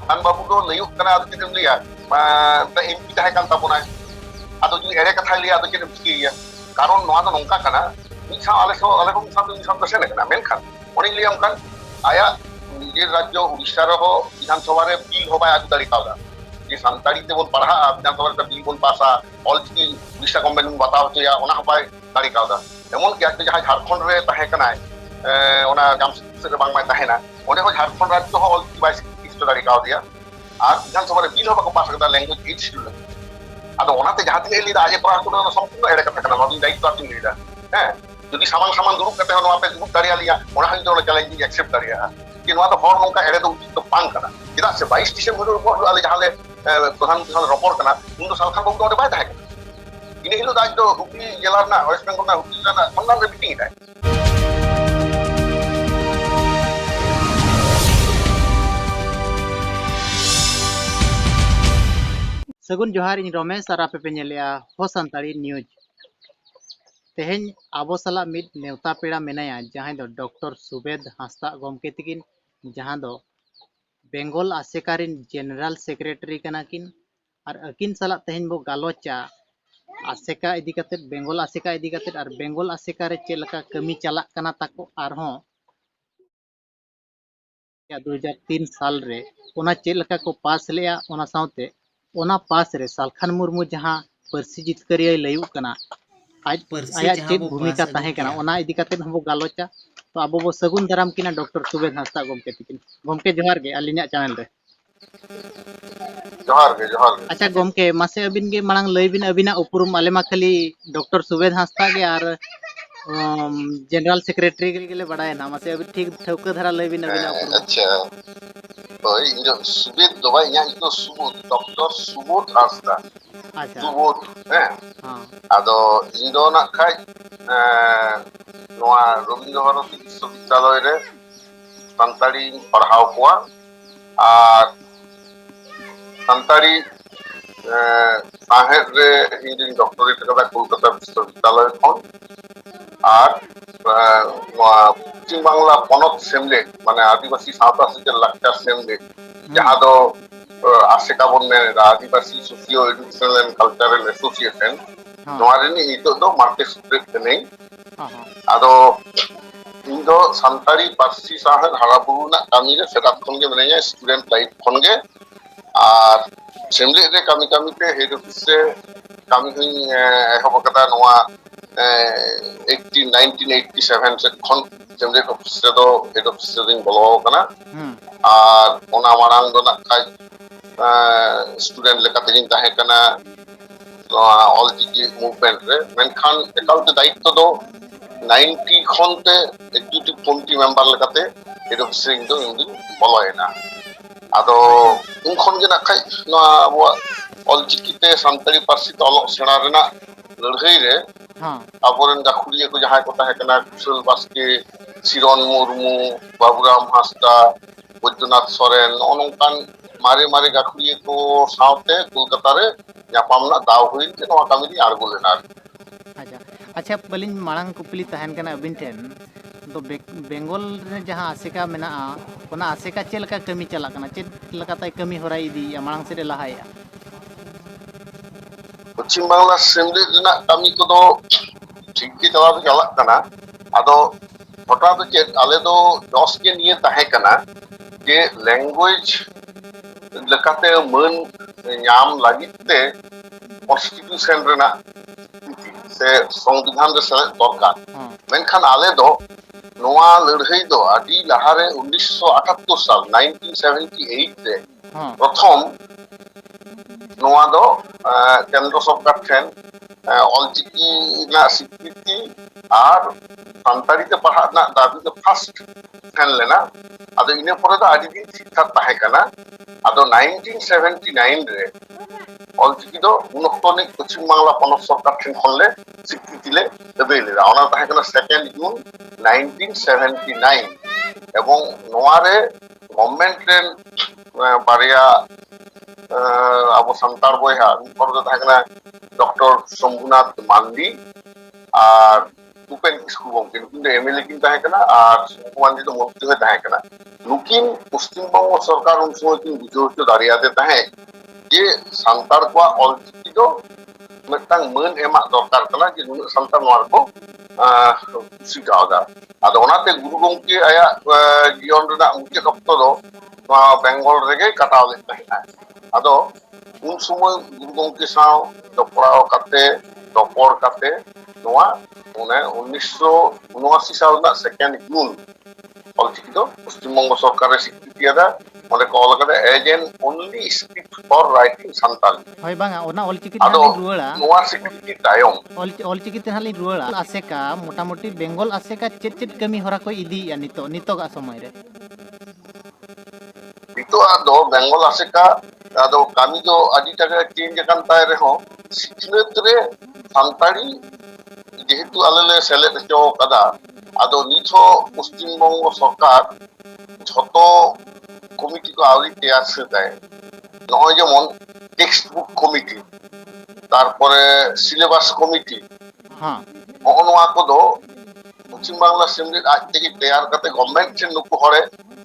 ᱠᱷᱟᱱ ᱵᱟᱹᱵᱩ ᱫᱚ ᱞᱟᱹᱭᱩᱜ ᱠᱟᱱᱟ ᱟᱫᱚ ᱪᱮᱫ ᱮᱢ ᱞᱟᱹᱭᱟ ᱮᱢᱯᱤ ᱛᱟᱦᱮᱸ ᱠᱟᱱ ᱛᱟᱵᱚᱱᱟᱭ ᱟᱫᱚ ᱡᱩᱫᱤ ᱮᱲᱮ ᱠᱟᱛᱷᱟᱭ ᱞᱟᱹᱭᱟ ᱟᱫᱚ ᱪᱮᱫ ᱮᱢ ᱪᱤᱠᱟᱹᱭᱮᱭᱟ ᱠᱟᱨᱚᱱ ᱱᱚᱣᱟ ᱫᱚ ᱱᱚᱝᱠᱟ ᱠᱟᱱᱟ ᱢᱤᱫ ᱥᱟᱶ ᱟᱞᱮ ᱦᱚᱸ ᱢᱤᱫ ᱥᱟᱶᱛᱮ ᱥᱮᱱ ᱟᱠᱟᱱᱟ ᱢᱮᱱᱠᱷᱟन ᱚᱱᱮᱧ ᱞᱟᱹᱭᱟᱢ ᱠᱟᱱ ᱟᱭᱟᱜ ᱱᱤᱡᱮᱨ ᱨᱟᱡᱽᱡᱚ ᱩᱲᱤᱥᱥᱟ ᱨᱮᱦᱚᱸ ᱵᱤᱫᱷᱟᱱ ᱥᱚᱵᱷᱟ ᱨᱮ ᱵᱤᱞ ᱦᱚᱸ ᱵᱟᱭ ᱟᱹᱜᱩ ᱫᱟᱲᱮ ᱠᱟᱣᱫᱟ ᱡᱮ ᱥᱟᱱᱛᱟᱲᱤ ᱛᱮᱵᱚᱱ ᱯᱟᱲᱦᱟᱜᱼᱟ ᱵᱤᱫᱷᱟᱱ ᱥᱚᱵᱷᱟ ᱨᱮ ᱵᱤᱞ ᱵᱚᱱ ᱯᱟᱥᱟ ᱚᱞᱪᱤᱠᱤ ᱩᱲᱤᱥᱥᱟ ᱜᱚᱵᱷᱚᱨᱱᱢᱮᱱᱴ ᱵᱚᱱ ᱵᱟᱛᱟᱣ ᱦᱚᱪᱚᱭᱟ ᱚᱱᱟ ᱦᱚᱸ ᱵᱟᱭ ᱫᱟᱲᱮ ᱠᱟᱣᱫᱟ ᱮᱢᱚᱱ ᱠᱤ ᱟᱡ ᱡᱟᱦᱟᱸᱭ ᱡᱷᱟᱲᱠᱷᱚᱸᱰ ᱨᱮ ᱛᱟᱦᱮᱸ ᱠᱟᱱᱟᱭ ᱚᱱᱟ ᱡᱟᱢᱥᱮᱫᱽᱯᱩᱨ ᱥᱮᱫ ᱨᱮ ᱵᱟᱝᱢᱟᱭ ᱛᱟᱦᱮᱱᱟ ᱚᱸᱰᱮ ᱦᱚᱸ ᱡᱷᱟᱲᱠᱷᱚᱸᱰ ᱨᱟᱡᱽᱡᱚ ᱦᱚᱸ ᱚᱞᱪᱤᱠᱤ ᱵᱟᱭ ᱥᱤᱠᱨᱤᱛᱤ ᱦᱚᱪᱚ ᱫᱟᱲᱮ ᱠᱟᱣᱫᱮᱭᱟ ᱟᱨ ᱵᱤᱫᱷᱟᱱ ᱥᱚᱵᱷᱟ ᱨᱮ ᱵᱤᱞ ᱦᱚᱸ ᱵᱟᱠᱚ ᱯᱟᱥ ᱟᱠᱟᱫᱟ ᱞᱮᱝᱜᱩᱭᱮᱡᱽ ᱮᱭᱤᱰ ᱥᱤᱰᱩᱞ ᱞᱟᱹᱜᱤᱫ ᱟᱫᱚ ᱚᱱᱟᱛᱮ ᱡᱟᱦᱟᱸ ᱛᱤᱱᱟᱹᱜ ᱞᱟᱹᱭᱫᱟ ᱟᱡ ᱯᱟᱲᱦᱟᱣ ᱦᱚᱪᱚ ᱚᱱᱟ ᱥᱚᱢᱯূᱨᱱᱚ ᱮᱲᱮ ᱠᱟᱛᱷᱟ ᱠᱟᱱᱟ ᱱᱚᱣᱟ ᱫᱚ ᱫᱟᱭᱤᱛᱛᱚ ᱟᱛᱤᱧ ᱞᱟᱹᱭᱫᱟ ᱦᱮᱸ ᱡᱩᱫᱤ ᱥᱟᱢᱟᱝ ᱥᱟᱢᱟᱝ ᱫᱩᱲᱩᱵ ᱠᱟᱛᱮ ᱦᱚᱸ ᱱᱚᱣᱟ ᱯᱮ ᱫᱩᱲᱩᱵ ᱫᱟᱲᱮᱭᱟᱞᱤᱧᱟ ᱚᱱᱟ ᱦᱚᱸ ᱤᱧ ᱫᱚ ᱪᱮᱞᱮᱧᱡᱽ ᱤᱧ ᱮᱠᱥᱮᱯᱴ ᱫᱟᱲᱮᱭᱟᱜᱼᱟ ᱡᱮ ᱱᱚᱣᱟ ᱫᱚ ᱦᱚᱲ ᱱᱚᱝᱠᱟ ᱮᱲᱮ ᱫᱚ ᱩᱪᱤᱛ ᱫᱚ ᱵᱟᱝ ᱠᱟᱱᱟ ᱪᱮᱫᱟᱜ ᱥᱮ 22 ᱰᱤᱥᱮᱢᱵᱚᱨ ᱨᱮ ᱟᱞᱮ ᱡᱟᱦᱟᱸ ᱞᱮ ᱯᱨᱚᱫᱷᱟᱱ ᱢᱚᱱᱛᱨᱤ ᱥᱟᱶ ᱨᱚᱯᱚᱲ ᱠᱟᱱᱟ ᱩᱱ ᱫᱚ ᱥᱟᱞᱠᱷᱟᱱ ᱵᱟᱵᱩ ᱫᱚ ᱚᱸᱰᱮ ᱵᱟᱭ ᱛᱟᱦᱮᱸ ᱠᱟᱱᱟ ᱤᱱᱟᱹ ᱦᱤᱞᱳᱜ ᱫᱚ ᱟᱡ ᱫᱚ ᱦᱩᱜᱽᱞᱤ ᱡᱮᱞᱟ ᱨᱮᱱᱟᱜ ᱳᱭᱮᱥᱴ ᱵᱮᱝᱜᱚᱞ ᱨᱮᱱᱟᱜ ᱦᱩᱜᱽᱞᱤ ᱡᱮᱞᱟ ᱨᱮᱱᱟᱜ ᱠᱷᱚᱱᱰᱟᱱ ᱨᱮ ᱢᱤᱴᱤᱝ ᱮᱫᱟᱭ सगुन जोहार इन रमेश और आपे पे नेलेया हो संताड़ी न्यूज तेहेन आबो साला मिद नेवता पेड़ा मेनाया जहां दो डॉक्टर सुबेद हांसदा गमके तकिन जहां दो बेंगल आसेकारिन जनरल सेक्रेटरी कनाकिन और अकिन साला तेहेन बो गालोचा आसेका इदी कते बेंगल आसेका इदी कते और बेंगल आसेका रे चेलका कमी चलाक कना ताको आरहों 2003 साल रे ओना चेलका को पास लेया ओना साउते ओना पास रे सालखान मुर्मू जहां परसी जितकरिया लयु कना आज आया चेत भूमिका ताहे कना ओना इदी कते हम गालोचा तो अब बो सगुन दाराम किना डॉक्टर सुबेद हांसदा गमके तिकिन गमके जोहार गे अलिन्या चैनल रे जोहार गे अच्छा गमके मासे अबिन गे मांग लय बिन अबिना उपरुम आले मा खाली डॉक्टर सुबेद हांसदा गे और जनरल सेक्रेटरी के लिए बड़ा है ना मासे अभी ठीक ठौका धरा लय बिन अबिना उपरुम अच्छा ओय इन सुबेद दो भाई यहाँ इन सुबोध डॉक्टर सुबोध हांसदा अच्छा सुबोध हैं हाँ आदो इन दो ना खाय नोआ रवींद्र भारती विश्वविद्यालय रे संताड़ी पढ़ाव कोआ और संताड़ी साहेब रे इन डॉक्टरेट कदा कोलकाता विश्वविद्यालय खन और पश्चिम बांगला पनत सेमलेट माने आदिवासी सावता सेचेद लाक्चार सेमलेट जहां दो आसेका बन में Adivasi socio educational and cultural association नोआ रे नितो दो मार्केट स्प्रेड कने आदो इन दो संताड़ी पार्सी साहे हाराबुरु ना कामी रे सेदात खन गे मनेया स्टूडेंट लाइफ खन गे और सेमलेट रे कामी कामी ते हेड ऑफिस से कामी हुई एहब कदा नोआ 1987 से खन सेमलेट ऑफिस से दो हेड ऑफिस से दिन बोलो कना और ओना मारांग दो ना खाय स्टूडेंट लेकाते जिन ताहे कना ऑलचिकी मूवमेंट रे मेनखान एकाउंट दायित्व दो 90 खनते एग्जीक्यूटिव कमिटी मेंबर लेकाते हेड ऑफिस से इन दो बोलोयना आदो उन खन गे ना खाय नोआ अबो ऑलचिकीते संताली पार्सी ते ऑलोक सेणा रेना लड़हई रे आबोरेन गाखुड़िया को जहां को ताहे कना कुशल बास्के सिरन मुर्मू बाबूराम हांसदा बैद्यनाथ सोरेन नोनकान मारे मारे गाखुड़िया को सावते कोलकाता रे यापामना दाव हुई के नोआ कामी री आड़गो लेना अच्छा अच्छा बलिन मांग कुपली तहन कना अबिन ठेन तो बेंगल रे जहां आसेका मेना ओना आसेका चेलका कमी चला कना चेद लकाताय कमी होराय इदी मांग से लाहाया पश्चिम बांगला सेमलेट रेना कामी को दो ठीक के चला कना आदो घटना तो चेद आले दो दस के निये ताहे कना जे लैंग्वेज लेकाते मन नाम लागिते कॉन्स्टिट्यूशन रेना से संविधान रे से दरकार मेनखान आले दो नोआ लड़हई दो आदि लहारे 1978 साल 1978 रे प्रथम नोआ दो केंद्र सरकार ठेन ऑलचिकी ना स्वीकृति और संताड़ी ते पढ़ा ना दाबी दो फर्स्ट ठेन लेना आदो इने परे दो आदि दिन शिक्षा ताहे कना आदो 1979 रे ऑलचिकी दो उनक्तनिक पश्चिम बांगला पनत सरकार ठेन खनले स्वीकृति ले देबे ले ओना ताहे कना 2 जून 1979 एवं नोआ रे गवर्नमेंट रेन बारिया अब संतार बयहा डॉक्टर शंभुनाथ मांडी और ᱩᱯᱮᱱ ᱠᱤᱥᱠᱩ ᱜᱚᱢᱠᱮ ᱱᱩᱠᱤᱱ ᱫᱚ ᱮᱢᱮᱞᱮ ᱠᱤᱱ ᱛᱟᱦᱮᱸ ᱠᱟᱱᱟ ᱟᱨ ᱥᱩᱠᱩ ᱢᱟᱱᱰᱤ ᱫᱚ ᱢᱚᱱᱛᱨᱤ ᱦᱚᱸᱭ ᱛᱟᱦᱮᱸ ᱠᱟᱱᱟ ᱱᱩᱠᱤन ᱯᱚᱥᱪᱤम ᱵᱚᱝᱜᱚ ᱥᱚᱨᱠᱟর उन समय ᱠᱤᱱ ᱵᱩᱡᱷᱟᱹᱣ ᱦᱚᱪᱚ ᱫᱟᱲᱮᱭᱟᱫᱮ ᱛᱟᱦᱮᱸ ᱡᱮ ᱥᱟᱱᱛᱟᱲ ᱠᱚᱣᱟᱜ ᱚᱞᱪᱤᱠᱤ ᱫᱚ ᱢᱤᱫᱴᱟᱝ ᱢᱟᱹᱱ ᱮᱢᱟᱜ ᱫᱚᱨᱠᱟর ᱠᱟᱱᱟ ᱡᱮ ᱱᱩᱱᱟᱹᱜ ᱥᱟᱱᱛᱟᱲ ᱱᱚᱣᱟ ᱨᱮᱠᱚ ᱠᱩᱥᱤ ᱠᱟᱣᱫᱟ ᱟᱫᱚ ᱚᱱᱟᱛᱮ ᱜᱩᱨᱩ ᱜᱚᱢᱠᱮ ᱟᱭᱟᱜ ᱡᱤᱭᱚᱱ ᱨᱮᱱᱟᱜ ᱢᱩᱪᱟᱹᱫ ᱚᱠᱛᱚ ᱫᱚ ᱱᱚᱣᱟ ᱵᱮᱝᱜᱚᱞ ᱨᱮᱜᱮ ᱠᱟᱴᱟᱣ ᱞᱮᱫ ᱛᱟᱦᱮᱸᱱᱟ ᱟᱫᱚ उन समय गुरु गमके साव जपड़ाव काते रपड़ काते नोआ उन्हें 1979 साल ना सेकेंड जून ऑलचिकी दो पश्चिम बंग सरकार स्वीकृति अदा ओंडे को ऑल कदे as an only script for writing Santali होय बांगा ओना ऑलचिकी आदो नालिन रुवाड़ा नोआ स्वीकृति तायम ऑलचिकी ते हालिन रुवाड़ा आसेका मोटामोटी बेंगल आसेका चेट चेट कमी हरा को इदी या नितोगा समय रे नितो आदो बेंगल आसेका आदो कामी दो आदि टाका चेंज कान ताय रे हो सिखनेत रे संताली जेहेतु आलेले सेलेक्ट हचो कदा आदो निथो पश्चिम बंग सरकार झतो कमिटी को आवरी तैयार सेदाय नय जेमन टेक्स्ट बुक कमिटी तारपरे सिलेबास कमिटी हां नोआ को दो पश्चिम बांग्ला सेमलेट आज तेगे तैयार करते गवर्नमेंट से नुकु हरे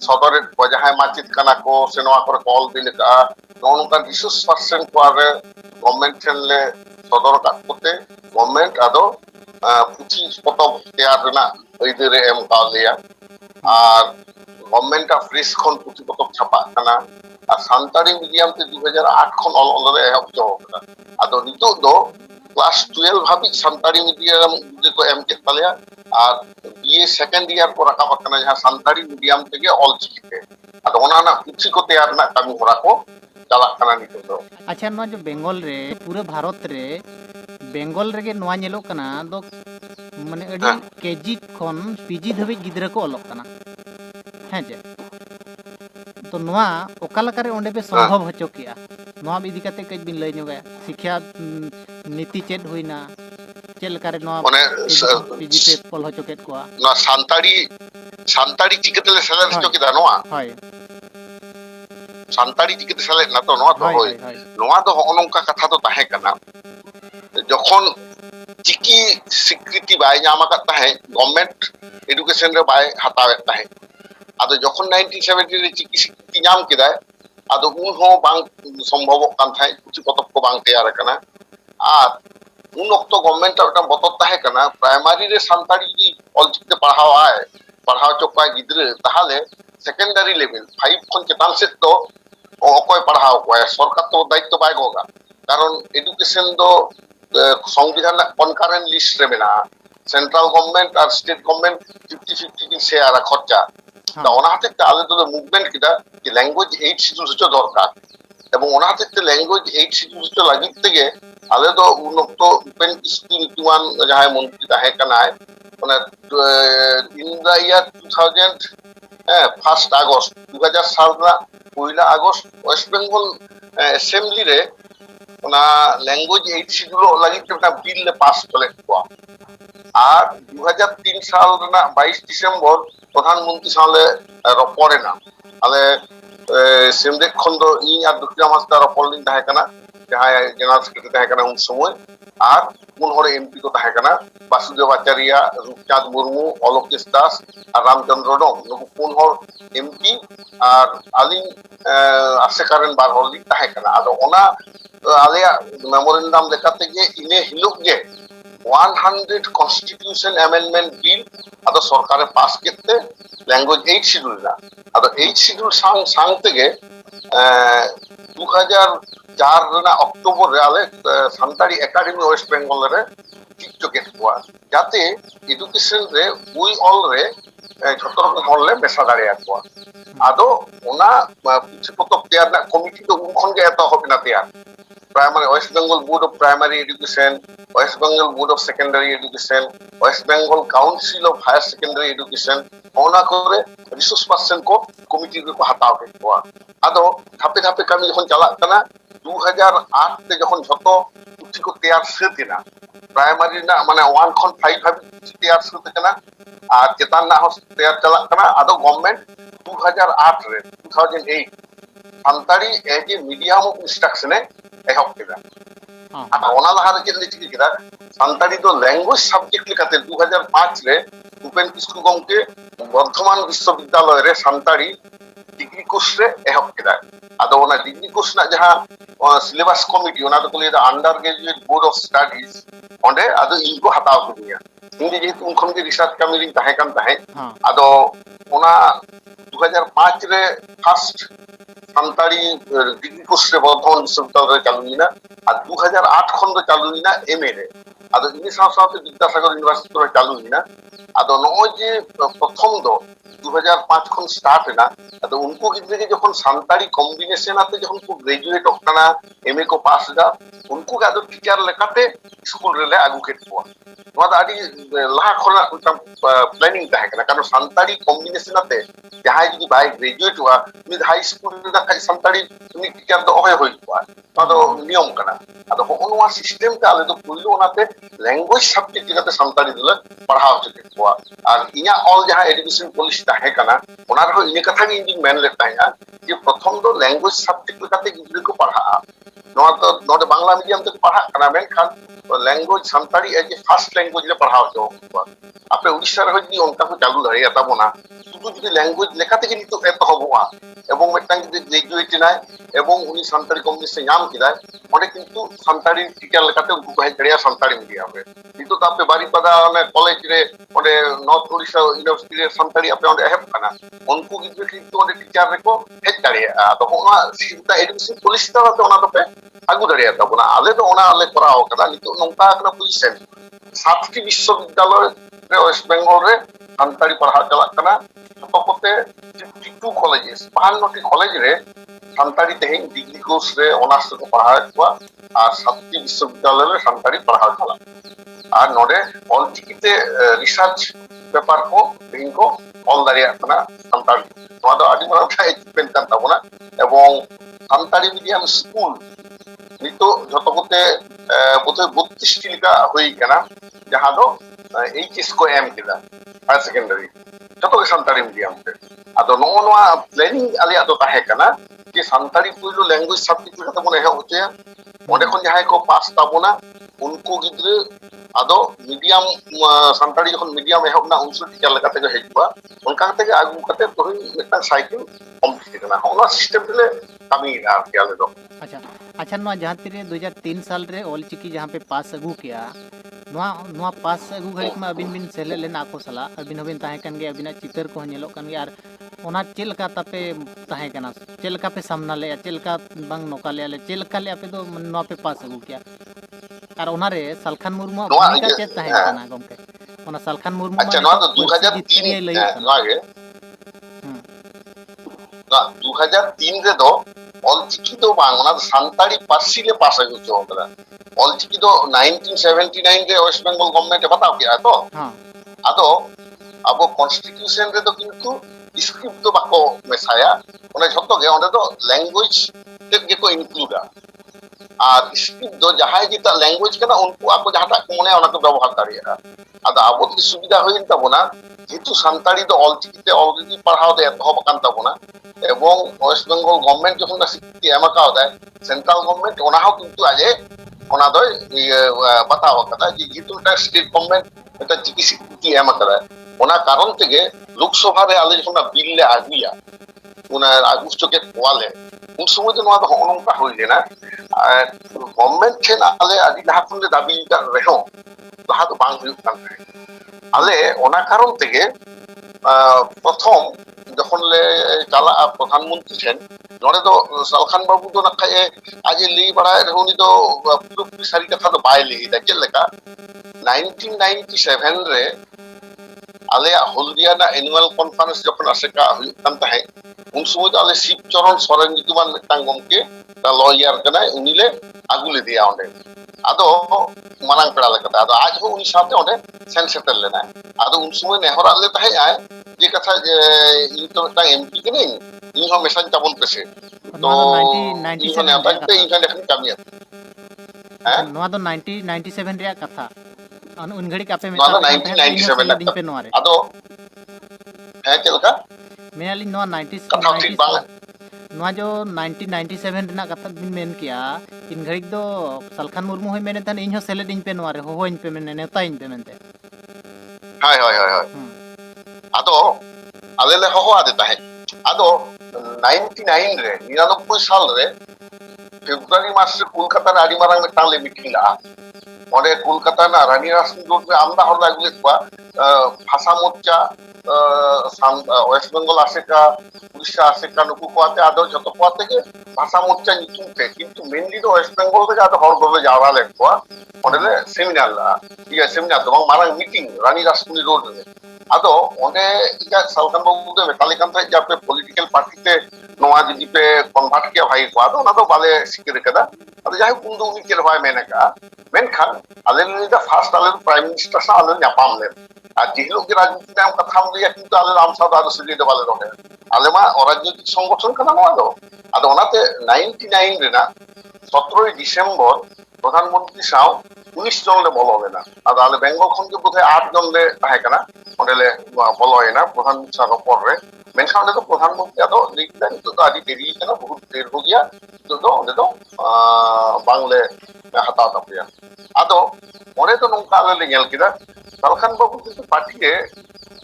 सदर को जहां माचित कना को से नोआ करे कॉल बिल का नोनका रिसोर्स पर्सन को आरे गवर्नमेंट से ले सदर का कोते गवर्नमेंट आदो पुथि पतब तैयार रना ओइदरे एम का लिया और गवर्नमेंट ऑफ फ्रेश खन पुथि पतब छापा कना और सांतारी मीडियम ते 2008 खन ऑल ऑल रे एहब जो कना आदो नितो दो क्लास 12 हाबी सांतारी मीडियम को एम के तलिया और ये सेकंड ईयर को रखा बकना जहां सांतारी मीडियम तेगे ऑल चिकिते आदो ओना ना पुथि को तैयार ना कामी होरा को चला कना नितो दो अच्छा नो जो बेंगल रे पूरे भारत रे बेंगल रे नोआ नेलो कना दो माने अडी केजी खन पीजी धबे गिदरा को ऑलक कना हैं जे तो नोआ ओकालका रे ओंडे पे संभव हो चुकिया नोआ बिदी काते कज बिन लय नुगा शिक्षा नीति चेद होइना चेलका रे नोआ पीजी पे पल हो चुकेत कोआ ना सांताड़ी चिकते सेलेक्ट हचो किदा नोआ हाय सांताड़ी चिकते सेलेक्ट ना तो नोआ तो होय नोआ तो हनोंका कथा तो ताहे कना जखन चिकी स्वीकृति बाय नाम करता है गवर्नमेंट एजुकेशन रे बाय हतावे ताहे आदो जखन 1970 रे चिकी स्वीकृति नाम किदा आदो उन हो बांग संभव कान थाय कुछ पतक को बांग तैयार कना आर उन वक्त गवर्नमेंट टा बतत ताहे कना प्राइमरी रे सांताड़ी की ऑलचिकी पढ़ाव आए पढ़ाव चोपाय गिद्रे ताहाले सेकेंडरी लेवल 5 खन चेतान से तो अकोय पढ़ाव को सरकार तो दायित्व बाय गोगा कारण एजुकेशन दो संविधान कनकारेंट लिस्ट रे मेना सेंट्रल गवर्नमेंट और स्टेट गवर्नमेंट 50-50 की शेयर खर्चा ता ओना हते आले तो मूवमेंट किदा कि लैंग्वेज 8 शिड्यूल हचो दरकार एवं ओना हते लैंग्वेज 8 शिड्यूल हचो लागि तेगे आले दो उन तो पेन स्कूल तुआन जहां मंत्री ताहे कनाय ओना इन द ईयर 2000 फर्स्ट अगस्त 2000 साल रा पहिला अगस्त वेस्ट बंगाल असेंबली रे ओना लैंग्वेज 8 शिड्यूल लागि तेटा बिल ले पास चले को আর 2003 সাল না 22 ডিসেম্বর প্রধানমন্ত্রী সালে রপরে না আলে সিমদেক খন্ড ই আর দুকিয়া মাস্টার রপলিং তাহে কানা যাহাই জেনারেল সেক্রেটারি তাহে কানা উন সময় আর কোন হরে এমপি তো তাহে কানা বাসুদেব আচারিয়া রূপচাঁদ মুর্মু অলোকেশ দাস আর রামচন্দ্র ডং নুকু কোন হর এমপি আর আলিং আসে কারেন বার হলি তাহে কানা আদো ওনা আলিয়া মেমোরেন্ডাম লেখাতে গিয়ে ইনে হিলুক গে 100 कॉन्स्टिट्यूशन अमेंडमेंट बिल आदो सरकार पास केते लैंग्वेज 8 शिड्यूल ना आदो 8 शिड्यूल सांग तेगे 2004 रेना अक्टोबर रे आले सांताड़ी एकेडमी वेस्ट बेंगल रे टिकटो केट कोआ जाते एजुकेशन रे उई ऑल रे छोट रकम हल ले मेसा दाड़िया कोआ आदो ओना कुछ पतो तैयार ना कमिटी तो उन खन गे एतो होबिना तैयार primary West Bengal board of primary education West Bengal board of secondary education West Bengal council of higher secondary education ओना करे रिसोर्स पर्सन को कमिटी को हटाव के को आदो थापे थापे कमी जखन चला कना 2008 ते जखन झतो कुछ को तैयार सेतिना प्राइमरी ना माने 1 खन 5 हाबी तैयार सेते कना आ चेतान ना हो तैयार चला कना आदो गवर्नमेंट 2008 रे 2008 Santali as a medium of instruction एहब केदा ओना लहा रे चेद चिकी केदा सानताड़ी दो लैंग्वेज सब्जेक्ट लेकाते 2005 रे उपेन किस्कु गमके बर्धमान विश्वविद्यालय रे सानताड़ी डिग्री कोर्स रे एहब केदा आदो ओना डिग्री कोर्स ना जहां सिलेबस कमिटी ओना तो कोले under graduate board of studies ओंडे आदो इनको हटाव कुनिया इंगे जेतु उनखन के रिसर्च कमिटी ताहे कान ताहे आदो ओना 2005 रे फर्स्ट सानताड़ी डिग्री कोर्स रे बर्धमान विश्वविद्यालय रे चालुनिना आ 2008 खन दो चालुनिना एमए रे आदो इनि साथ विद्यासागर यूनिवर्सिटी रे चालुनिना आदो नय जे प्रथम दो 2005 खन स्टार्ट ना आदो उनको गिद्रे के जखन सानताड़ी कॉम्बिनेशन आते जखन को ग्रेजुएट होकना एमए को पास दा उनको का आदो टीचर लेकाते स्कूल रे ले आगु केट को नवा दा आदि लाहा खना प्लानिंग ताहे कना कारण सानताड़ी कॉम्बिनेशन आते जहां जदि बाय ग्रेजुएट हुआ मिद हाई स्कूल रे का सानताड़ी उनी टीचर दो होय होय को आदो नियम कना आदो होनवा सिस्टम का आले दो पुइलो ओनाते लैंग्वेज सब्जेक्ट लेकाते सानताड़ी दले पढ़ाव चके को और इया ऑल जहां एजुकेशन पॉलिसी ताहे कना ओना रो इने कथा गे इंजिन मेन लेता है कि प्रथम दो लैंग्वेज सब्जेक्ट लेकाते गिद्रे को पढ़ा नवा तो नोडे बांग्ला मीडियम ते पढ़ा कना मेन खान language Santali as a first language ले पढ़ाव जो आपे उड़ीसा रे जदि उनका को चालू धरे आता बोना शुधु जदि लैंग्वेज लेखाते गे नितो एत हबवा एवं मिटांग जदि ग्रेजुएट नाय एवं उनी सानताड़ी कॉम्बिनेशन नाम किदा ओडे किंतु सानताड़ी टीचर लेखाते उनको कहे करिया सानताड़ी मीडियम रे नितो तापे बारीपदा ने कॉलेज रे ओडे नॉर्थ उड़ीसा यूनिवर्सिटी रे सानताड़ी आपे ओडे हेप कना उनको गिद्रे किंतु ओडे टीचर रे को हेज दाड़िया तो ओना सिदा एजुकेशन पॉलिसी ता ओना तो पे आगु दाड़िया तबना आले तो ओना आले कराव कदा नितो नंका कना पोजीशन 7टी विश्वविद्यालय रे वेस्ट बेंगल रे सानताड़ी पढ़ा चला कना तपते 52 कॉलेजेस 52टी कॉलेज रे सानताड़ी तेहें डिग्री कोर्स रे ऑनर्स को पढ़ा हुआ और 7टी विश्वविद्यालय रे सानताड़ी पढ़ा चला और नोडे ऑल चिकिते रिसर्च पेपर को इनको ऑल दाड़िया कना सानताड़ी नोआ दो आदि मारा था एक्सपेरिमेंट कान ताबोना एवं सानताड़ी मीडियम स्कूल नितो जतो कोते बोते 32 टी लिका होई कना जहां दो एचएस को एम किदा हाई सेकेंडरी जतो के सानताड़ी मीडियम ते आदो नोआ प्लानिंग आलिया दो ताहे कना कि सानताड़ी पुइलो लैंग्वेज सब्जेक्ट लेकाते बोने हे होते ओंडे खन जहां को पास ताबोना उनको गिद्रे आदो मीडियम सानताड़ी जखन मीडियम एहब ना उनसु टीचर लेकाते के हेजुआ उनका कते आगु कते तो मिटा साइकिल कम्प्लीट करना होना सिस्टम ले कमी ना आले दो अच्छा अच्छा नोआ जहां तिरे 2003 साल रे ऑल चिकी जहां पे पास अगू किया नोआ पास अगू घड़ी में अबिन बिन सेले लेना को सला अबिन हबिन ताहे कन गे अबिना चितर को नेलो कन गे यार ओना चेलका तापे ताहे कना चेलका पे सामना ले चेलका बांग नोका ले चेलका ले आपे तो नोआ पे पास अगू किया और ओना रे सालखान मुर्मू भूमिका चेत ताहे कना गमके ओना सालखान मुर्मू अच्छा नोआ तो 2003 नोआ गे ना 2003 रे दो ऑल चिकी दो बांग ओना सानताड़ी पार्सी ले पास अगू चो करा ऑल चिकी दो 1979 रे वेस्ट बेंगल गवर्नमेंट बताओ क्या तो हां आदो अब कॉन्स्टिट्यूशन रे तो किंतु स्क्रिप्ट तो बाको मेसाया ओने झतो गे ओंडे तो लैंग्वेज ते को इंक्लूड और स्क्रिप्ट दो जहां जिता लैंग्वेज कना उनको आपको जहां मने ओना को व्यवहार दाड़िया आदा आबो की सुविधा होइन तबना जेतु सानताड़ी तो ऑल चिकीते ऑलरेडी पढ़ाओ दे तो बकान तबना एवं वेस्ट बेंगल गवर्नमेंट जखन सिक्ति एमाकाओ दे सेंट्रल गवर्नमेंट ओना हो किंतु आजे ओना दो बताओ कदा जे जेतु टा स्टेट गवर्नमेंट एटा चिकी सिक्ति एमाकादा ओना कारण तेगे लोकसभा रे आले जखन बिल ले आगुया ओना आगु चके वाले उन समय तो नोआ दो होनका होइले ना गवर्नमेंट ठेन आले आदि लहा खन ले दाबी का रहो लहा तो बांग हुई कान आले ओना कारण तेगे प्रथम जखन ले चला प्रधानमंत्री ठेन नोडे तो सालखान बाबू तो नखाए आज ली बड़ाय रहउनी तो पूरी सारी कथा तो बाय ली दा चेलका 1997 रे आले हल्दियाना एनुअल कॉन्फ्रेंस जखन आसेका हुई कान ताहे उन समय तो आले शिवचरण सोरेन नितुमान मिटांग गमके ता लॉयर कना उनिले आगु ले दिया ओंडे आदो मानांग पेड़ा लेकता आदो आज हो उनी साथे ओंडे सेन सेटल लेना आदो उन समय नेहरा ले ताहे आय जे कथा इ तो मिटा एमपी कने इ हो मेसन चाबन पेसे तो 1997 पे इ देखन कामिया हैं नोआ तो 1997 रे कथा उन घड़ी कापे में 1997 पे नोआ रे आदो है चलका मेनाली नोआ 90 कथा ठीक बांग नवा जो 1997 रना कथा बिन मेन किया इन घड़िक दो सालखान मुर्मू होय मेने थान इनहो सेलेद इन पे नवा रे होहो इन पे मेने नेता इन पे मेनते हाय हाय हाय हाय आदो आले ले हो आदे ताहे आदो 99 रे 99 साल रे फेब्रुआरी मास रे कोलकाता रे आडी मारांग मिटांग ले मीटिंग ला ओंडे कोलकाता ना रानी रासपुर रे आमदा हर लागले बा भाषा मोर्चा वेस्ट बेंगल आसेका उड़ीसा आसेका नुकु कोआते आदो जतो कोआते के भाषा मोर्चा नितुम ते किंतु मेनली तो वेस्ट बेंगल रे आदो हर गोबे जावरा ले कोआ ओंडे ले सेमिनार ला इया सेमिनार तो मारांग मीटिंग रानी रासपुर रोड रे आदो ओंडे इया सालखान बाबू दे मेताले कान थाय जापे पॉलिटिकल पार्टी ते नोआ जदि पे कन्वर्ट किया भाई को आदो ना तो बाले सिकिर कदा आदो जाय कुंदो उनी केल भाई मेनका मेनखान आले नि दा फास्ट आले प्राइम मिनिस्टर सा आले न्यापाम ले আর যেগুলো কি রাজনীতি নাম কথা বলিয়া কিন্তু আলে রামসাদ আদো সিলি দে বালে রহে আলে মা অরাজনৈতিক সংগঠন কানা নয় আদো ওনাতে 99 রে না 17 ডিসেম্বর প্রধানমন্ত্রী সাও 19 জন লে বল হবে না আদো আলে বেঙ্গল খনকে বোধহয় 8 জন লে তাহে কানা ওনেলে বল হয় না প্রধানমন্ত্রী সাগর পরে মেনখানে তো প্রধানমন্ত্রী আদো লিখলেন তো আদি দেরি কেন বহুত দের हो गया তো ওনে তো বাংলে হাতাও তাপিয়া আদো ওনে তো নঙ্কা আলে নেল কিদা सालखान बाबू किंतु पार्टी रे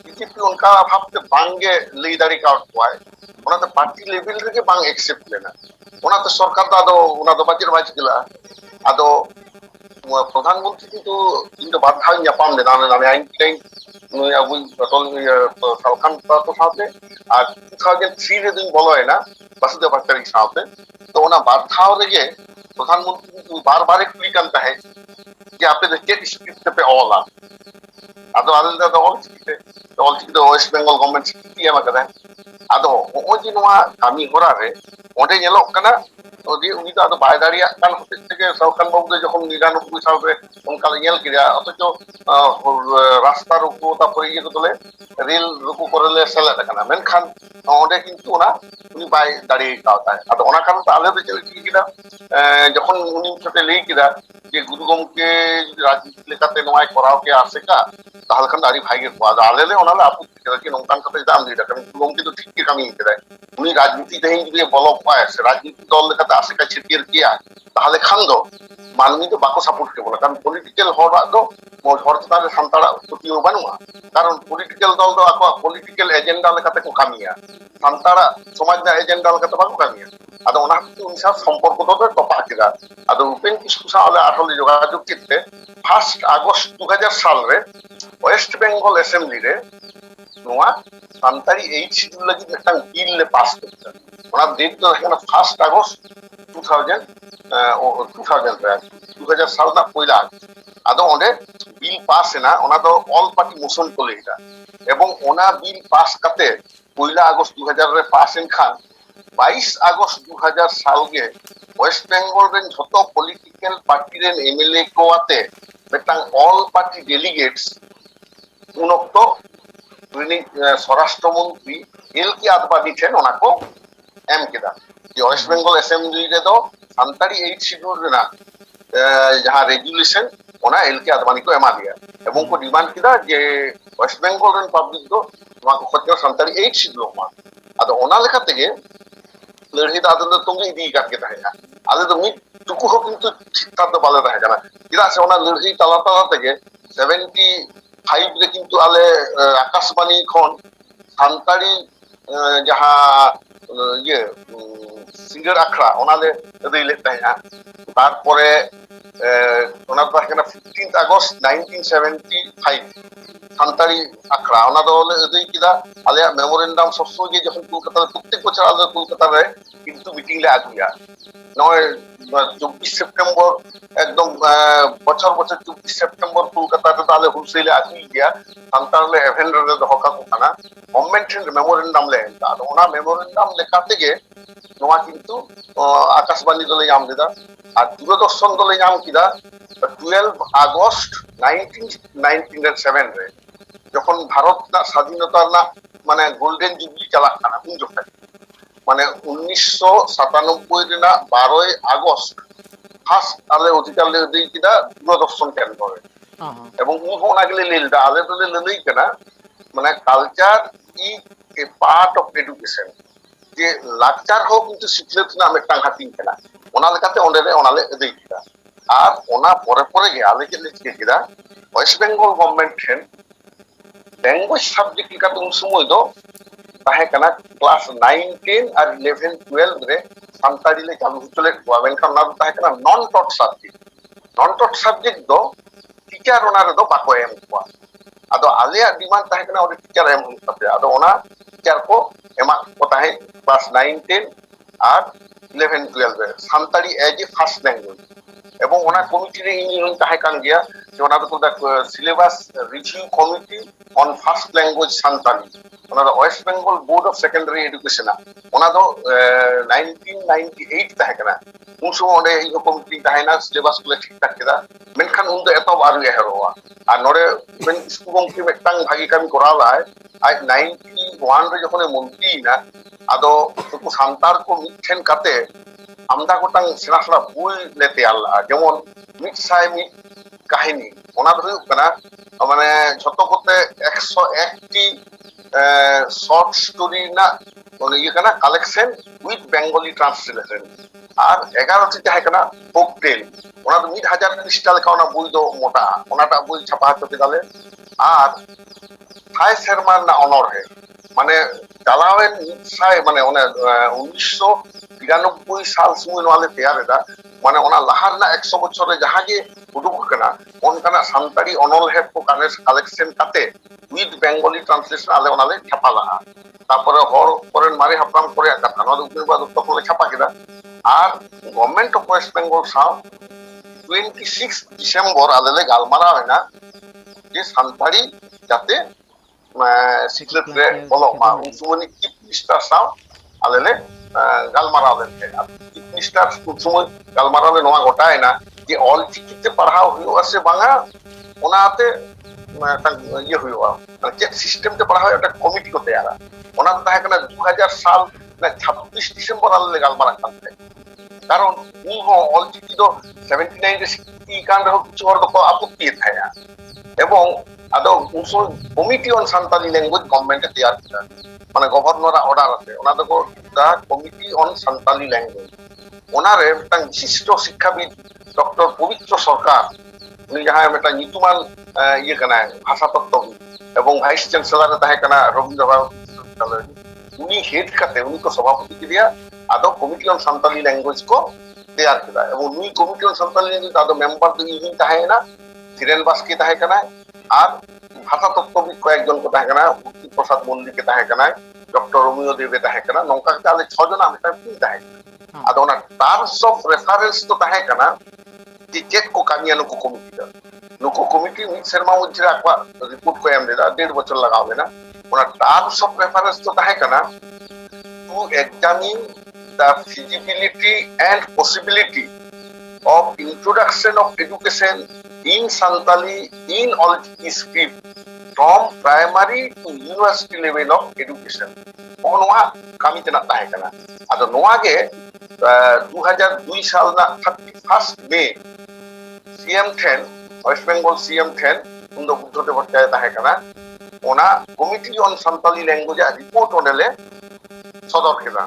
बीजेपी उनका भाबते बांगे लीडारी का हुआ ओनाते पार्टी लेवल रे बांग एक्सेप्ट लेना ओनाते सरकार दादो ओना दो बाजिर बाज गेला आदो प्रधानमंत्री किंतु इनदो बाधा न्यापाम लेना नाने आइन टाइम नुय अबु टोटल सालखान तो साथे आ 2003 रे दिन बोलो है ना बसुदेव भट्टाचार्य साथे तो ओना बाधा रे प्रधानमंत्री बार-बार क्लिक है कि आपे स्टेट स्क्रिप्ट पे ऑल आदो आदल दा ऑल चिकिते वेस्ट बेंगल गवर्नमेंट चिकिते एम कदा आदो ओ जी नोआ कामी होरा रे ओंडे नेलोक कना ओदी उनी तो आदो बाय दाड़िया कान होते থেকে সালখান বাবু দে যখন 99 সাল রে উনকা নেল কিরা অথচ রাস্তা রুকু তারপরে ইয়ে কতলে রেল রুকু করলে সেলা কানা মেনখান ওंडे কিন্তু না উনি বাই দাড়িয়ে কাওতা আদো ওনা কারণ তো আলে তো কিরা যখন উনি ছোটে লেই কিরা যে গুরু গমকে রাজনীতি লেখাতে নয় করাও কে আসে কা তাহলে খান দাড়ি ভাইগে কোয়া আলেলে ওনালে আপু কি নংকান সাথে দাম দিটা কারণ গমকে তো ঠিক কি কামি করে উনি রাজনীতি দেই দিয়ে বল পায় রাজনীতি দল লেখাতে আসে কা ছিটির কিয়া তাহলে খান দো মাননি তো বাকো সাপোর্ট কে বলে কারণ পলিটিক্যাল হড়া তো হড় তাহলে সান্তাড়া ক্ষতিও বানুয়া কারণ পলিটিক্যাল দল তো আকো পলিটিক্যাল এজেন্ডা লেখাতে কো কামিয়া সান্তাড়া সমাজ না এজেন্ডা লেখাতে বাকো কামিয়া আদো ওনা উনি সাথে সম্পর্ক তো টপা কিরা আদো উপেন কিসকু সালে আসলে যোগাযোগ করতে 1 আগস্ট 2000 সাল রে ওয়েস্ট বেঙ্গল অ্যাসেম্বলি রে নোয়া সান্তাড়ি এই শিডিউল লাগি একটা বিল লে পাস করতে ওনা ডেট তো এখানে 1 আগস্ট 2000 সাল না পয়লা আদো ওনে বিল পাস না ওনা তো অল পার্টি মোশন করে এটা এবং ওনা বিল পাস কাতে পয়লা আগস্ট 2000 রে পাস এন খান 22 আগস্ট 2000 সাল গে ওয়েস্ট বেঙ্গল রেন যত পলিটিক্যাল পার্টি রেন এমএলএ को आते बेटांग ऑल पार्टी डेलीगेट्स उनक्तो स्वराष्ट्र मंत्री एल के आदबानी थे ओना को एम केदा जे वेस्ट बेंगल असेंबली रे दो सान्ताड़ी 8 शिड्यूल रेना जहां रेगुलेशन ओना एल के आदबानी को एमा दिया एवं को डिमांड किदा जे वेस्ट बेंगल रेन पब्लिक दो मा को खत्यो सान्ताड़ी 8 शिड्यूल मा आदो ओना लेखा तेगे लड़ही दा आदो तोंगे इदी काके ताहेना आले तो मिट टुकु हो किंतु ঠিকঠাক তো ভালো থাকে না কিরা আছে ওনা লড়হি তালা তালা থেকে 75 রে কিন্তু আলে আকাশবাণী খন সান্তাড়ি যাহা ইয়ে সিঙ্গার আখড়া ওনালে রিলে তাইনা তারপরে ওনা তো এখানে 15 আগস্ট 1975 সান্তাড়ি আখড়া ওনা তো এদিকে কিদা আলে মেমোরেন্ডাম সবসময় যখন কলকাতার প্রত্যেক বছর আলে কলকাতারে কিন্তু মিটিং লে আগুয়া নয় 24 সেপ্টেম্বর একদম বছর বছর 24 সেপ্টেম্বর কলকাতাতে তাহলে হুলসেলে আসি গিয়া সান্তালে এভেন্ডারে দহকা কোনা গভর্নমেন্ট মেমোরেন্ডাম লে আর ওনা মেমোরেন্ডাম লেখা থেকে নোয়া কিন্তু আকাশবাণী দলে নাম দিদা আর দূরদর্শন দলে নাম কিদা 12 আগস্ট 1997 রে যখন ভারত না স্বাধীনতার না মানে গোল্ডেন জুবলি চালাক না কোন জোটা মানে 1997 রে না 12 আগস্ট ফার্স্ট আলে অধিকার লে দেই কিদা দূরদর্শন কেন্দ্রে এবং উহোনা গলে লীলদা আলে দলে ললেই কেনা মানে কালচার ই এ পার্ট অফ এডুকেশন जे लाचार हो किंतु सिखलेत ना मिटटांग हातिंग कना ओना लेकाते ओंडे रे ओना ले इदि किदा आर ओना परे परे गे आले के ले चिके किदा वेस्ट बेंगल गवर्नमेंट ठेन लैंग्वेज सब्जेक्ट लेकाते उन समय दो ताहे कना क्लास 9 10 और 11 12 रे सांताड़ी ले चालू चले हुआ मेनखान ना ताहे कना नॉन टॉट सब्जेक्ट दो टीचर ओना रे दो बाको एम हुआ आदो आले डिमांड ताहे कना ओरे टीचर एम हुते आदो ओना टीचर को एमा को ताहे क्लास 9 10 और 11 12 रे सांताड़ी एज ए फर्स्ट लैंग्वेज এবং ওনা কমিটি রে ইনি তাহে কান গিয়া যে ওনা তো syllabus review committee on first language Santali ওনা West Bengal board of secondary education ওনা তো 1998 তাহে কানা উন সময় ওনে এই কমিটি তাহে না সিলেবাস গুলো ঠিকঠাক কেদা মেনখান উন তো এত বারু এহরোয়া আর নরে মেন স্কুল গমকি মেটাং ভাগি কামি করালা আজ 91 রে যখন মন্ত্রী না আদো তো সান্তার কো মিঠেন কাতে আমদা গোটাং সেনা বই লেতে আল্লাহ যেমন মিটসাই মিট কাহিনী ওনা ধরে কানা মানে যত করতে 101টি শর্ট স্টোরি না মানে ইয়ে কানা কালেকশন উইথ বেঙ্গলি ট্রান্সলেশন আর 11টি তাহে কানা ফোক টেল ওনা তো 1000 পৃষ্ঠা লেখা ওনা বই দো মোটা ওনাটা বই ছাপা হতে দালে আর থাই শর্মার না অনর হে মানে চালাওয়েন মিটসাই মানে ওনা 1992 সাল সময় নলে তৈয়ার এটা মানে ওনা লাহার না 100 বছরে জাহাজে উডুক কনা ওনকানা সান্তাড়ি অনল হেপ কো কালেকশন কাতে উইথ বেঙ্গলি ট্রান্সলেশন আলে ওনালে ছাপালা তারপরে হর পরেন মারি হাপরাম করে কথা নদ উপনিবাদ উত্তর ছাপা কিনা আর গভর্নমেন্ট অফ ওয়েস্ট বেঙ্গল সাও 26 ডিসেম্বর আলেলে গালমারা হয় না যে সান্তাড়ি যাতে সিক্রেট রে বলো মা উনসুমনি কি মিস্টার সাও আলেলে গালমারাও লেনতে মিস্টার সময় গালমারাও নোয়া গোটায় না যে অল চিকিতে পড়াও হইও আছে বাংলা ওনাতে ইয়ে হইও চেক সিস্টেম তে পড়া হয় একটা কমিটি কো তৈয়ারা ওনা তাহে কেন 2000 সাল না 26 ডিসেম্বর আলে গালমারা কানতে কারণ উ অল চিকি তো 79 রে কি কান রে কিছু হর তো আপত্তি থায়া এবং আদো উনসো কমিটি অন সান্তালি ল্যাঙ্গুয়েজ গভর্নমেন্টে তৈয়ার করা মানে গভর্নর অর্ডার আছে ওনা তো দা কমিটি অন সান্তালি ল্যাঙ্গুয়েজ ওনারে একটা বিশিষ্ট শিক্ষাবিদ ডক্টর পবিত্র সরকার উনি যাহা একটা নিতুমান ইয়ে কানা ভাষা তত্ত্ববিদ এবং ভাইস চ্যান্সেলর তাহে কানা রবীন্দ্রনাথ বিশ্ববিদ্যালয় উনি হেড কাতে উনি को সভাপতি দিয়া আদো কমিটি অন সান্তালি ল্যাঙ্গুয়েজ को তৈয়ার করা এবং উনি কমিটি অন সান্তালি ল্যাঙ্গুয়েজ আদো মেম্বার তো ইনি তাহে না ধীরেন বাসকি তাহে কানা আর ভাষা তত্ত্ববিদ কয়েকজন को তাহে কানা মুক্তি প্রসাদ মল্লিক তাহে কানা ডক্টর রোমিও দেবে তাহে কানা নৌকা তাহলে 6 জন আমি তাই তিন তাহে আদো না টার্মস অফ রেফারেন্স তো তাহে কানা যে চেক को কামিয়া নুকু কমিটি নুকু কমিটি মিট শর্মা মধ্যে আকবা রিপোর্ট को এম দেলা 1.5 বছর লাগাবে না ওনা টার্মস অফ রেফারেন্স তো তাহে কানা two examine the feasibility and possibility of introduction of education in Santali in all script from primary to university level of education onwa kami tena tahe kana ado noa ge 2002 সাল না 31 May CM 10 West Bengal CM 10 উন্দ বুদ্ধদেব ভট্টাচার্য তাহে kana ওনা committee on Santali language report ওনেলে সদর খেলা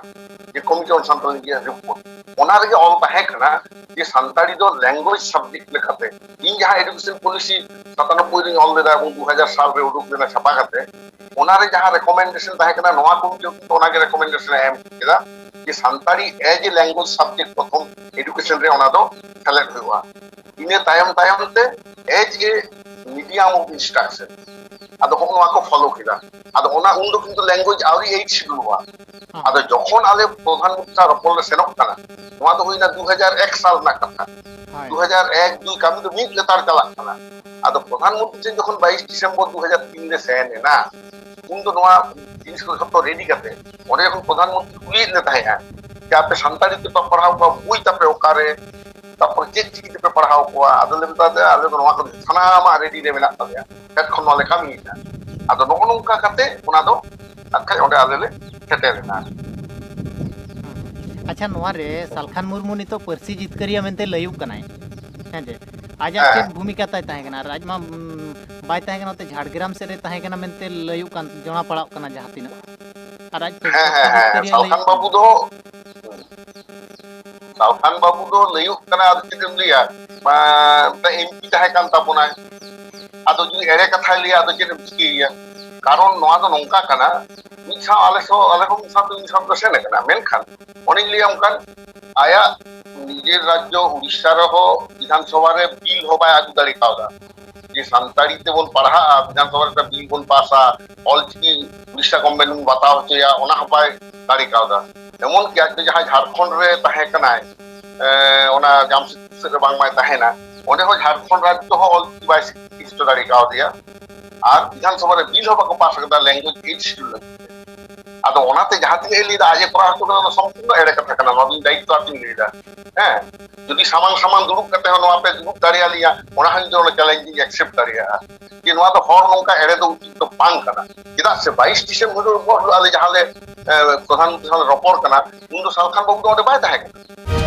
যে committee on Santali report ওনার যে অল তাহে kana যে সান্তালি দো ল্যাঙ্গুয়েজ সাবজেক্ট লেখাতে ইন যাহা এডুকেশন পলিসি 97 রিং অল দেদা এবং 2000 সাল রে উডুক দেনা ছাপা কাতে ওনারে যাহা রেকমেন্ডেশন তাহে kana নোয়া কমিটি ওনাকে রেকমেন্ডেশন এম কেদা যে Santali as a language subject প্রথম এডুকেশন রে ওনা দো সিলেক্ট হইবা ইনে তায়মতে as a medium of instruction আদো কোন ওয়াকো ফলো কিলা আদো ওনা উন্দ কিন্তু ল্যাঙ্গুয়েজ আউরি 8 শিডুল হওয়া আদো যখন আলে প্রধানমন্ত্রী রপলে সেনক কানা নোয়া তো হইনা 2001 সাল না কথা 2001 2 কামি তো মিট লেতার কালা কানা আদো প্রধানমন্ত্রী যখন 22 ডিসেম্বর 2003 রে সেন না কিন্তু নোয়া জিনিস को सब तो रेडी करते और এখন প্রধানমন্ত্রী উই लेता है कि आप संताली के पढ़ाओ का उई तपे ओकारे তারপর চেক চিকিতে পে পড়াও কোয়া আদলে তাতে আলে নোয়া কো থানা মা রেডি রে মেনা তালে এখন নলে কামি না আদো নগনকা কাতে ওনা দো আখাই ওটা আলেলে খেতে না अच्छा नोआ रे सालखान मुर्मू नितो परसी जितकरिया मेनते लयुक कनाय हेजे आजा चेक भूमिका ताय ताहे कना राजमा बाय ताहे कना ते झाड़ग्राम से रे ताहे कना मेनते लयुक कान जोना पड़ाव कना जहातिना আর আজ হ্যাঁ হ্যাঁ হ্যাঁ সালখান বাবু ᱫᱚ সালখান বাবু ᱫᱚ ᱞᱟᱹᱭᱚᱜ ᱠᱟᱱᱟ ᱟᱫᱚ ᱪᱮᱫ ᱮᱢ ᱞᱟᱹᱭᱟ এমপি ᱛᱟᱦᱮᱸ ᱠᱟᱱ ᱛᱟᱵᱚᱱᱟᱭ ᱟᱫᱚ ᱡᱩᱫᱤ ᱮᱲᱮ ᱠᱟᱛᱷᱟᱭ ᱞᱟᱹᱭᱟ ᱟᱫᱚ ᱪᱮᱫ ᱮᱢ ᱪᱤᱠᱟᱹᱭᱮᱭᱟ ᱠᱟᱨᱚᱱ ᱱᱚᱣᱟ ᱫᱚ ᱱᱚᱝᱠᱟ ᱠᱟᱱᱟ ᱢᱤᱫ ᱥᱟᱶ ᱟᱞᱮ ᱦᱚᱸ ᱢᱤᱫ ᱥᱟᱶᱛᱮ ᱥᱮᱱ ᱟᱠᱟᱱᱟ ᱢᱮᱱᱠᱷᱟᱱ ᱚᱱᱮᱧ ᱞᱟᱹᱭᱟᱢ ᱠᱟᱱ ᱟᱭᱟᱜ ᱱᱤᱡᱮᱨ ᱨᱟᱡᱽᱡᱚ ᱩᱲᱤᱥᱥᱟ ᱨᱮᱦᱚᱸ ᱵᱤধানসভা ᱨᱮ ᱵᱤᱞ ᱦᱚᱸ ᱵᱟᱭ ᱟᱹᱜᱩ ᱫᱟᱲᱮ ᱠᱟᱣᱫᱟ যে সান্তাড়ি তেবন পাড়াগᱼᱟ বিধানসভার একটা বিল বন পাসা অলচিকি উড়িষ্যা গভর্নমেন্ট বন বাতাও হচয়া ওনা হᱚᱸ ᱵᱟᱭ ᱫᱟᱲᱮ ᱠᱟᱣᱫᱟ ᱮᱢᱚᱱ ᱠᱤ ᱟᱡ ᱡᱟᱦᱟᱸ ঝাড়খণ্ড ᱨᱮ ᱛᱟᱦᱮᱸ ᱠᱟᱱᱟᱭ ᱚᱱᱟ ᱡᱟᱢᱥᱮᱫᱽᱯᱩᱨ ᱥᱮᱫ ᱨᱮ ᱵᱟᱝᱢᱟᱭ ᱛᱟᱦᱮᱱᱟ ᱚᱸᱰᱮ ᱦᱚᱸ ঝাড়খণ্ড ᱨᱟᱡᱽᱡᱚ ᱦᱚᱸ অলচিকি ᱵᱟᱭ ᱥᱨᱤᱥᱴᱚ ᱫᱟᱲᱮ ᱠᱟᱣᱫᱮᱭᱟ আর বিধানসভা রে বিল হᱚᱸ ᱵᱟᱠᱚ ᱯᱟᱥ ᱟᱠᱟᱫᱟ ল্যাঙ্গুয়েজ এইড শিডিউল ᱟᱫᱚ ᱚᱱᱟᱛᱮ ᱡᱟᱦᱟᱸ ᱛᱤᱱᱟᱹᱜ ᱞᱟᱹᱭᱫᱟ ᱟᱡ ᱠᱚᱨᱟᱣ ᱦᱚᱪᱚ ᱠᱟᱫᱟ ᱥᱚᱢᱯূর্ণ ᱮᱲᱮ ᱠᱟᱛᱷᱟ ᱠᱟᱱᱟ ᱱᱚᱣᱟ ᱫᱚ দায়িত্ব ᱟᱹᱛᱤᱧ ᱞᱟᱹᱭᱫᱟ ᱦᱮᱸ যদি সামাং সামাং দুᱲᱩᱵ ᱠᱟᱛᱮ ᱦᱚᱸ ᱱᱚᱣᱟ ᱯᱮ ᱫᱩᱲᱩᱵ ᱫᱟᱲᱮᱭᱟᱞᱤᱧᱟ ᱚᱱᱟ ᱦᱚᱸ ᱤᱧ ᱫᱚ ᱪᱮᱞᱮᱧᱡ ᱤᱧ ᱮᱠᱥᱮᱯᱴ ᱫᱟᱲᱮᱭᱟᱜᱼᱟ যে ᱱᱚᱣᱟ ᱫᱚ ᱦᱚᱲ ᱱᱚᱝᱠᱟ ᱮᱲᱮ ᱫᱚ ᱩᱪᱤᱛ ᱫᱚ ᱵᱟᱝ ᱠᱟᱱᱟ ᱪᱮᱫᱟᱜ ᱥᱮ 22 ᱰᱤᱥᱮম্ᱵᱚᱨ ᱟᱞᱮ ᱡᱟᱦᱟᱸ ᱞᱮ ᱯᱨᱚধানমন্ত্রী ᱥᱟᱞᱟᱜ ᱨᱚᱯᱚᱲ ᱠᱟᱱᱟ ᱩᱱ ᱫᱚ ᱥᱟᱞᱠᱷᱟᱱ ᱵᱟᱵᱩ ᱫᱚ ᱚᱸᱰᱮ ᱵᱟᱭ ᱛᱟᱦᱮᱸ ᱠᱟᱱᱟ